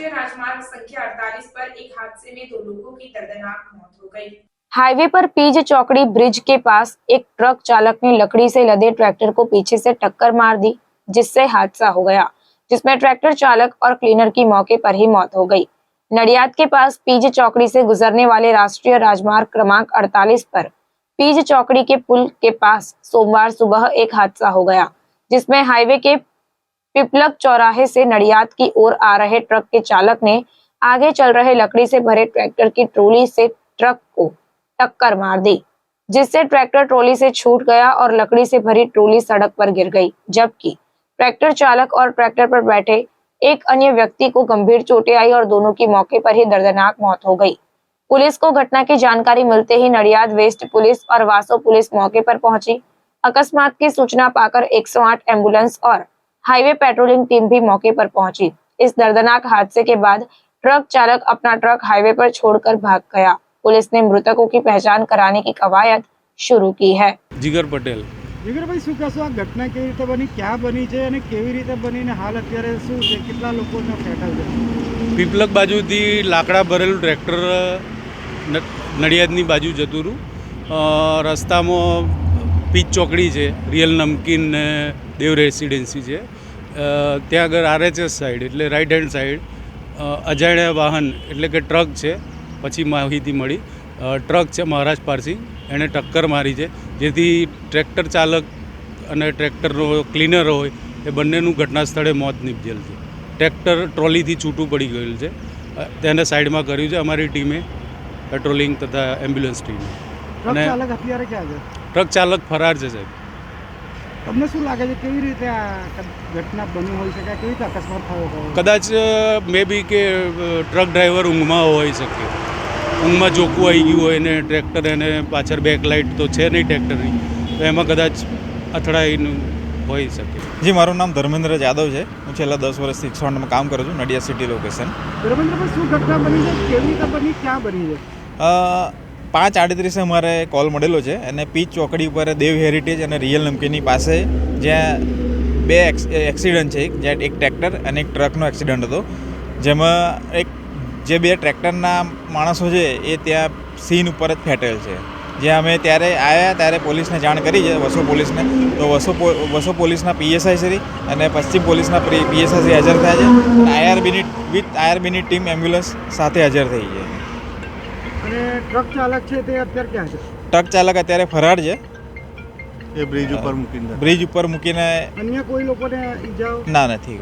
राष्ट्रीय राजमार्ग संख्या 48 पर एक हादसे में 2 लोगों की दर्दनाक मौत हो गई। हाईवे पर पीज चौकड़ी ब्रिज के पास एक ट्रक चालक ने लकड़ी से लदे ट्रैक्टर को पीछे से टक्कर मार दी, जिससे हादसा हो गया, जिसमें ट्रैक्टर चालक और क्लीनर की मौके पर ही मौत हो गई। नडियाद के पास पीज चौकड़ी से गुजरने वाले राष्ट्रीय राजमार्ग क्रमांक 48 पर पीज चौकड़ी के पुल के पास सोमवार सुबह एक हादसा हो गया, जिसमें हाईवे के पिपलक चौराहे से नडियाद की ओर आ रहे ट्रक के चालक ने आगे चल रहे लकड़ी से भरे ट्रैक्टर की ट्रॉली से ट्रक को टक्कर मार दी, जिससे ट्रैक्टर ट्रॉली से छूट गया और लकड़ी से भरी ट्रॉली सड़क पर गिर गई, जबकि ट्रैक्टर चालक और ट्रैक्टर पर बैठे एक अन्य व्यक्ति को गंभीर चोटें आई और दोनों की मौके पर ही दर्दनाक मौत हो गई। पुलिस को घटना की जानकारी मिलते ही नडियाद वेस्ट पुलिस और वासो पुलिस मौके पर पहुंची। अकस्मात की सूचना पाकर 108 एम्बुलेंस और हाईवे पेट्रोलिंग टीम भी मौके पर पहुंची। इस दर्दनाक हादसे के बाद ट्रक चालक अपना ट्रक हाईवे पर छोड़कर भाग गया। पुलिस ने मृतकों की पहचान कराने की कवायद शुरू की है। જીગર પટેલ। જીગરભાઈ, શું કહેશો? આ ઘટના કેવી રીતે બની, ક્યાં બની છે અને કેવી રીતે બની ને હાલ અત્યારે શું છે? કેટલા લોકોને ફેટલ છે? પીપલક બાજુથી લાકડા ભરેલું ટ્રેક્ટર નડિયાદની બાજુ જતું રહ્યું। રસ્તામાં પીચ ચોકડી છે, રિયલ નમકીન ને દેવ રેસિડેન્સી છે, ત્યાં આગળ RHS સાઈડ એટલે રાઈટ હેન્ડ સાઈડ અજાણ્યા વાહન એટલે કે ટ્રક છે, પછી માહિતી મળી ટ્રક છે મહારાષ્ટ્ર પાર્સિંગ, એણે ટક્કર મારી છે, જેથી ટ્રેક્ટર ચાલક અને ટ્રેક્ટરનો ક્લીનર હોય એ બંનેનું ઘટના સ્થળે મોત નીપજેલ છે। ટ્રેક્ટર ટ્રોલીથી છૂટું પડી ગયેલું છે, તેને સાઈડમાં કર્યું છે અમારી ટીમે, પેટ્રોલિંગ તથા એમ્બ્યુલન્સ ટીમે। ટ્રક ચાલક અત્યારે ક્યાં છે? ટ્રક ચાલક ફરાર છે સાહેબ। તમને શું લાગે છે કેવી રીતે આ ઘટના બની હોઈ શકે? કેવી રીતે અકસ્માત થયો હોય? કદાચ મે બી કે ટ્રક ડ્રાઈવર ઊંઘમાં હોઈ શકે, ઊંઘમાં જોકું આવી ગયું હોય ને ટ્રેક્ટર એને પાછળ બેક લાઇટ તો છે નહીં ટ્રેક્ટરની, તો એમાં કદાચ અથડાઈનું હોઈ શકે। જી, મારું નામ ધર્મેન્દ્ર જાદવ છે। હું છેલ્લા 10 વર્ષથી એક્સવાન્ડમાં કામ કરું છું, નડિયાદ સિટી લોકેશન। ધર્મેન્દ્રભાઈ, શું ઘટના બની છે? કેવી રીતે બની, ક્યાં બની છે? 5:38 અમારે કોલ મળેલો છે અને પીચ ચોકડી ઉપર દેવ હેરિટેજ અને રિયલ નમકીની પાસે જ્યાં બે એક્સિડન્ટ છે, જ્યાં એક ટ્રેક્ટર અને એક ટ્રકનો એક્સિડન્ટ હતો, જેમાં જે બે ટ્રેક્ટરના માણસો છે એ ત્યાં સીન ઉપર જ ફેટેલ છે। જ્યાં અમે ત્યારે આવ્યા ત્યારે પોલીસને જાણ કરી છે, વસો પોલીસને, તો વસો પોલીસના PSI શ્રી અને પશ્ચિમ પોલીસના PSI શ્રી હાજર થયા છે અને IRBની ટીમ એમ્બ્યુલન્સ સાથે હાજર થઈ છે। અને ટ્રક ચાલક છે તે અત્યારે ક્યાં છે? ટ્રક ચાલક અત્યારે ફરાર છે, એ બ્રિજ ઉપર મૂકીને અન્ય કોઈ લોકોને ઈજાઓ ના નથી।